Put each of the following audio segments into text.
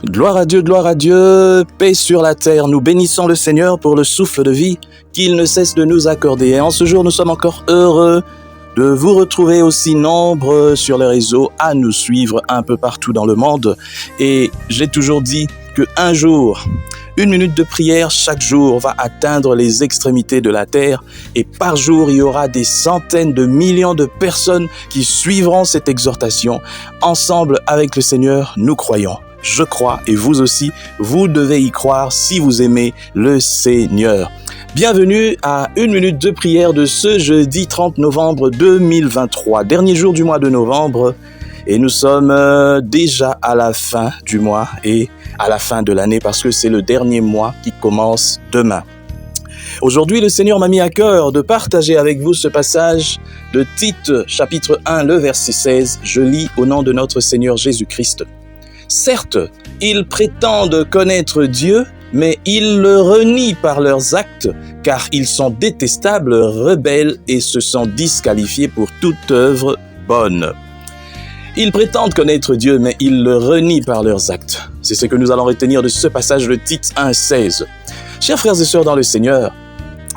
Gloire à Dieu, paix sur la terre. Nous bénissons le Seigneur pour le souffle de vie qu'il ne cesse de nous accorder. Et en ce jour, nous sommes encore heureux de vous retrouver aussi nombreux sur les réseaux à nous suivre un peu partout dans le monde. Et j'ai toujours dit qu'un jour, une minute de prière chaque jour va atteindre les extrémités de la terre et par jour, il y aura des centaines de millions de personnes qui suivront cette exhortation. Ensemble avec le Seigneur, nous croyons. Je crois et vous aussi, vous devez y croire si vous aimez le Seigneur. Bienvenue à une minute de prière de ce jeudi 30 novembre 2023, dernier jour du mois de novembre. Et nous sommes déjà à la fin du mois et à la fin de l'année parce que c'est le dernier mois qui commence demain. Aujourd'hui, le Seigneur m'a mis à cœur de partager avec vous ce passage de Tite, chapitre 1, le verset 16. Je lis au nom de notre Seigneur Jésus-Christ. Certes, ils prétendent connaître Dieu, mais ils le renient par leurs actes, car ils sont détestables, rebelles et se sont disqualifiés pour toute œuvre bonne. Ils prétendent connaître Dieu, mais ils le renient par leurs actes. C'est ce que nous allons retenir de ce passage de Tite 1, 16. Chers frères et sœurs dans le Seigneur,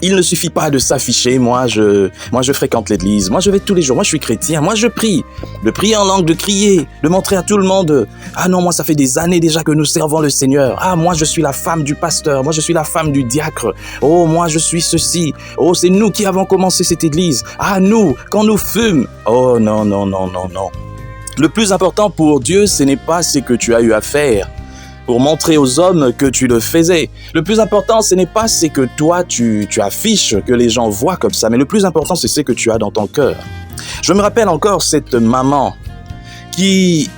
il ne suffit pas de s'afficher, moi je fréquente l'église, moi je vais tous les jours, moi je suis chrétien, moi je prie. De prier en langue, de crier, de montrer à tout le monde, ah non, moi ça fait des années déjà que nous servons le Seigneur. Ah, moi je suis la femme du pasteur, moi je suis la femme du diacre. Oh, moi je suis ceci. Oh, c'est nous qui avons commencé cette église. Ah, nous, quand nous fûmes. Oh non. Le plus important pour Dieu, ce n'est pas ce que tu as eu à faire pour montrer aux hommes que tu le faisais. Le plus important, ce n'est pas ce que toi, tu affiches, que les gens voient comme ça, mais le plus important, c'est ce que tu as dans ton cœur. Je me rappelle encore cette maman qui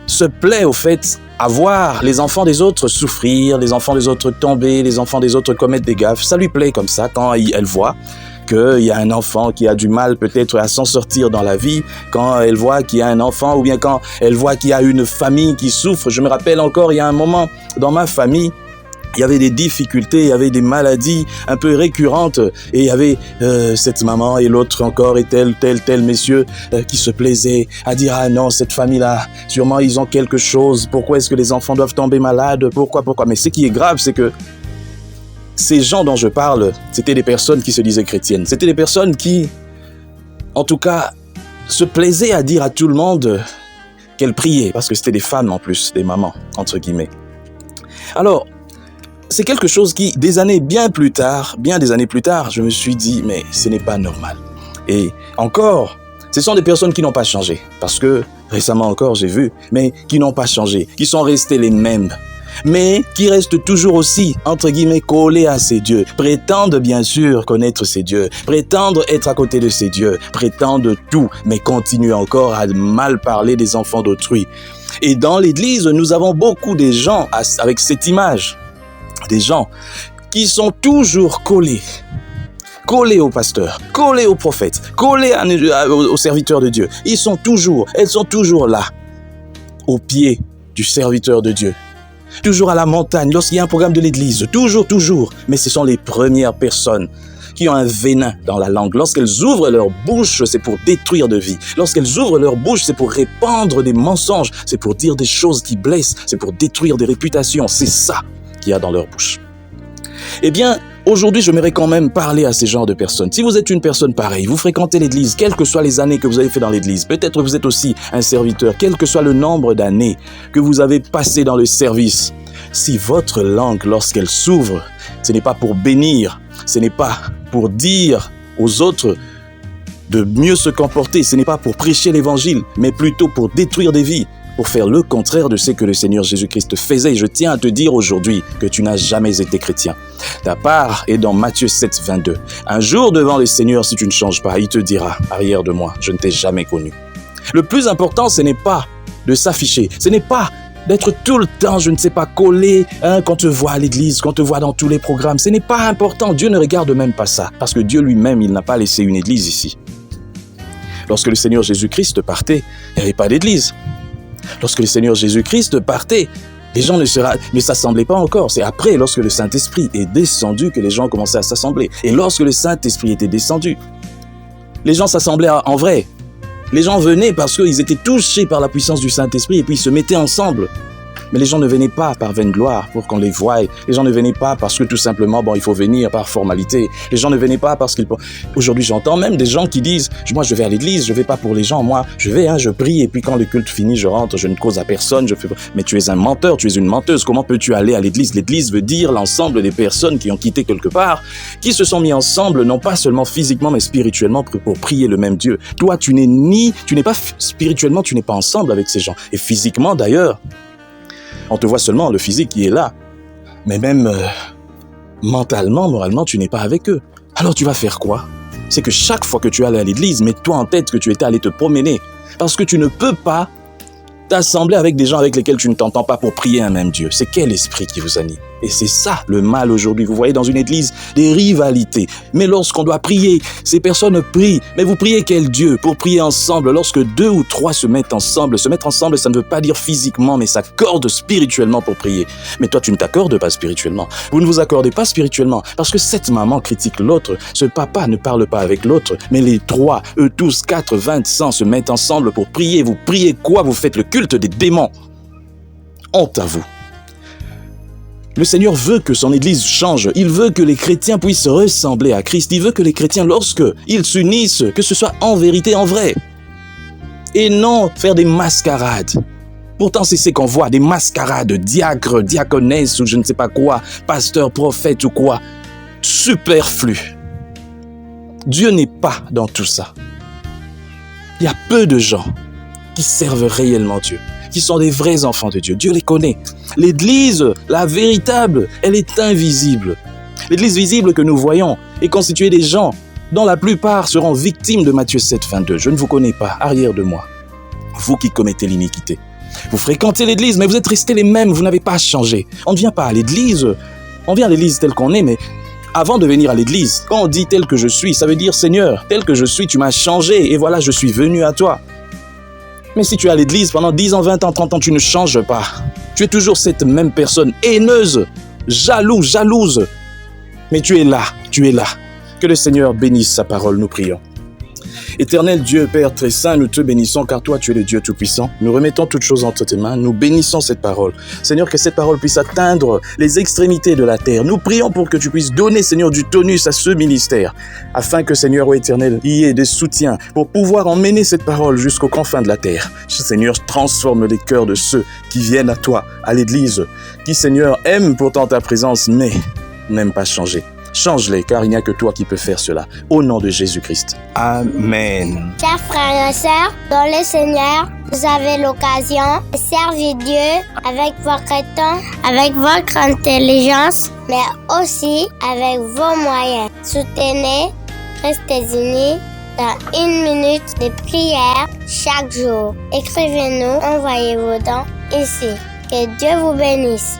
se plaît au fait à voir les enfants des autres souffrir, les enfants des autres tomber, les enfants des autres commettre des gaffes. Ça lui plaît comme ça quand elle voit qu'il y a un enfant qui a du mal peut-être à s'en sortir dans la vie, quand elle voit qu'il y a un enfant ou bien quand elle voit qu'il y a une famille qui souffre. Je me rappelle encore, il y a un moment dans ma famille, il y avait des difficultés, il y avait des maladies un peu récurrentes et il y avait cette maman et l'autre encore et tel messieurs qui se plaisaient à dire « Ah non, cette famille-là, sûrement ils ont quelque chose, pourquoi est-ce que les enfants doivent tomber malades, pourquoi ?» Mais ce qui est grave, c'est que ces gens dont je parle, c'était des personnes qui se disaient chrétiennes. C'était des personnes qui, en tout cas, se plaisaient à dire à tout le monde qu'elles priaient, parce que c'était des femmes en plus, des mamans, entre guillemets. Alors, c'est quelque chose qui, bien des années plus tard, je me suis dit, mais ce n'est pas normal. Et encore, ce sont des personnes qui n'ont pas changé, parce que récemment encore, j'ai vu, mais qui n'ont pas changé, qui sont restés les mêmes, mais qui restent toujours aussi, entre guillemets, collés à ces dieux, prétendent bien sûr connaître ces dieux, prétendent être à côté de ces dieux, prétendent tout, mais continuent encore à mal parler des enfants d'autrui. Et dans l'église, nous avons beaucoup de gens avec cette image, des gens qui sont toujours collés au pasteur, collés au prophète, collés aux serviteurs de Dieu. Elles sont toujours là, au pied du serviteur de Dieu. Toujours à la montagne, lorsqu'il y a un programme de l'église, toujours. Mais ce sont les premières personnes qui ont un venin dans la langue. Lorsqu'elles ouvrent leur bouche, c'est pour détruire de vie. Lorsqu'elles ouvrent leur bouche, c'est pour répandre des mensonges, c'est pour dire des choses qui blessent, c'est pour détruire des réputations. C'est ça qu'il y a dans leur bouche. Eh bien, aujourd'hui, j'aimerais quand même parler à ces genres de personnes. Si vous êtes une personne pareille, vous fréquentez l'église, quelles que soient les années que vous avez fait dans l'église, peut-être vous êtes aussi un serviteur, quel que soit le nombre d'années que vous avez passé dans le service, si votre langue, lorsqu'elle s'ouvre, ce n'est pas pour bénir, ce n'est pas pour dire aux autres de mieux se comporter, ce n'est pas pour prêcher l'évangile, mais plutôt pour détruire des vies, pour faire le contraire de ce que le Seigneur Jésus-Christ faisait. Et je tiens à te dire aujourd'hui que tu n'as jamais été chrétien. Ta part est dans Matthieu 7, 22. Un jour devant le Seigneur, si tu ne changes pas, il te dira, arrière de moi, je ne t'ai jamais connu. Le plus important, ce n'est pas de s'afficher, ce n'est pas d'être tout le temps, je ne sais pas, collé, quand te voit à l'église, quand te voit dans tous les programmes. Ce n'est pas important, Dieu ne regarde même pas ça, parce que Dieu lui-même, il n'a pas laissé une église ici. Lorsque le Seigneur Jésus-Christ partait, il n'y avait pas d'église. Lorsque le Seigneur Jésus-Christ partait, les gens ne s'assemblaient pas encore. C'est après, lorsque le Saint-Esprit est descendu, que les gens commençaient à s'assembler. Et lorsque le Saint-Esprit était descendu, les gens s'assemblaient en vrai. Les gens venaient parce qu'ils étaient touchés par la puissance du Saint-Esprit et puis ils se mettaient ensemble. Mais les gens ne venaient pas par vaine gloire pour qu'on les voie. Les gens ne venaient pas parce que tout simplement, il faut venir par formalité. Les gens ne venaient pas parce qu'ils... Aujourd'hui, j'entends même des gens qui disent, moi, je vais à l'église, je vais pas pour les gens. Moi, je vais, je prie, et puis quand le culte finit, je rentre, je ne cause à personne. Mais tu es un menteur, tu es une menteuse. Comment peux-tu aller à l'église? L'église veut dire l'ensemble des personnes qui ont quitté quelque part, qui se sont mis ensemble, non pas seulement physiquement, mais spirituellement pour prier le même Dieu. Toi, tu n'es pas spirituellement, tu n'es pas ensemble avec ces gens. Et physiquement, d'ailleurs, on te voit seulement le physique qui est là. Mais même mentalement, moralement, tu n'es pas avec eux. Alors tu vas faire quoi? C'est que chaque fois que tu allais à l'église, mets-toi en tête que tu étais allé te promener. Parce que tu ne peux pas t'assembler avec des gens avec lesquels tu ne t'entends pas pour prier un même Dieu. C'est quel esprit qui vous anime? Et c'est ça le mal aujourd'hui. Vous voyez dans une église des rivalités. Mais lorsqu'on doit prier, ces personnes prient. Mais vous priez quel Dieu? Pour prier ensemble, lorsque 2 ou 3 se mettent ensemble, ça ne veut pas dire physiquement, mais s'accordent spirituellement pour prier. Mais toi, tu ne t'accordes pas spirituellement. Vous ne vous accordez pas spirituellement parce que cette maman critique l'autre, ce papa ne parle pas avec l'autre, mais les 3, eux tous, 4, 20, 100 se mettent ensemble pour prier. Vous priez quoi? Vous faites le culte des démons. Honte à vous. Le Seigneur veut que son Église change. Il veut que les chrétiens puissent ressembler à Christ. Il veut que les chrétiens, lorsqu'ils s'unissent, que ce soit en vérité, en vrai. Et non faire des mascarades. Pourtant, c'est ce qu'on voit, des mascarades, diacres, diaconesses ou je ne sais pas quoi, pasteurs, prophètes ou quoi. Superflu. Dieu n'est pas dans tout ça. Il y a peu de gens qui servent réellement Dieu, qui sont des vrais enfants de Dieu. Dieu les connaît. L'Église, la véritable, elle est invisible. L'Église visible que nous voyons est constituée des gens dont la plupart seront victimes de Matthieu 7, 22. Je ne vous connais pas, arrière de moi. Vous qui commettez l'iniquité. Vous fréquentez l'Église, mais vous êtes restés les mêmes, vous n'avez pas changé. On ne vient pas à l'Église, on vient à l'Église telle qu'on est, mais avant de venir à l'Église, quand on dit tel que je suis, ça veut dire Seigneur, tel que je suis, tu m'as changé et voilà, je suis venu à toi. Mais si tu es à l'église pendant 10 ans, 20 ans, 30 ans, tu ne changes pas. Tu es toujours cette même personne haineuse, jalouse. Mais tu es là. Que le Seigneur bénisse sa parole, nous prions. Éternel Dieu, Père très saint, nous te bénissons car toi tu es le Dieu tout-puissant. Nous remettons toutes choses entre tes mains, nous bénissons cette parole. Seigneur, que cette parole puisse atteindre les extrémités de la terre. Nous prions pour que tu puisses donner, Seigneur, du tonus à ce ministère, afin que, Seigneur, ô Éternel, il y ait des soutiens pour pouvoir emmener cette parole jusqu'aux confins de la terre. Seigneur, transforme les cœurs de ceux qui viennent à toi, à l'église, qui, Seigneur, aiment pourtant ta présence, mais n'aiment pas changer. Change-les, car il n'y a que toi qui peux faire cela. Au nom de Jésus-Christ. Amen. Chers frères et sœurs, dans le Seigneur, vous avez l'occasion de servir Dieu avec votre temps, avec votre intelligence, mais aussi avec vos moyens. Soutenez, restez unis dans 1 minute de prière chaque jour. Écrivez-nous, envoyez vos dons ici. Que Dieu vous bénisse.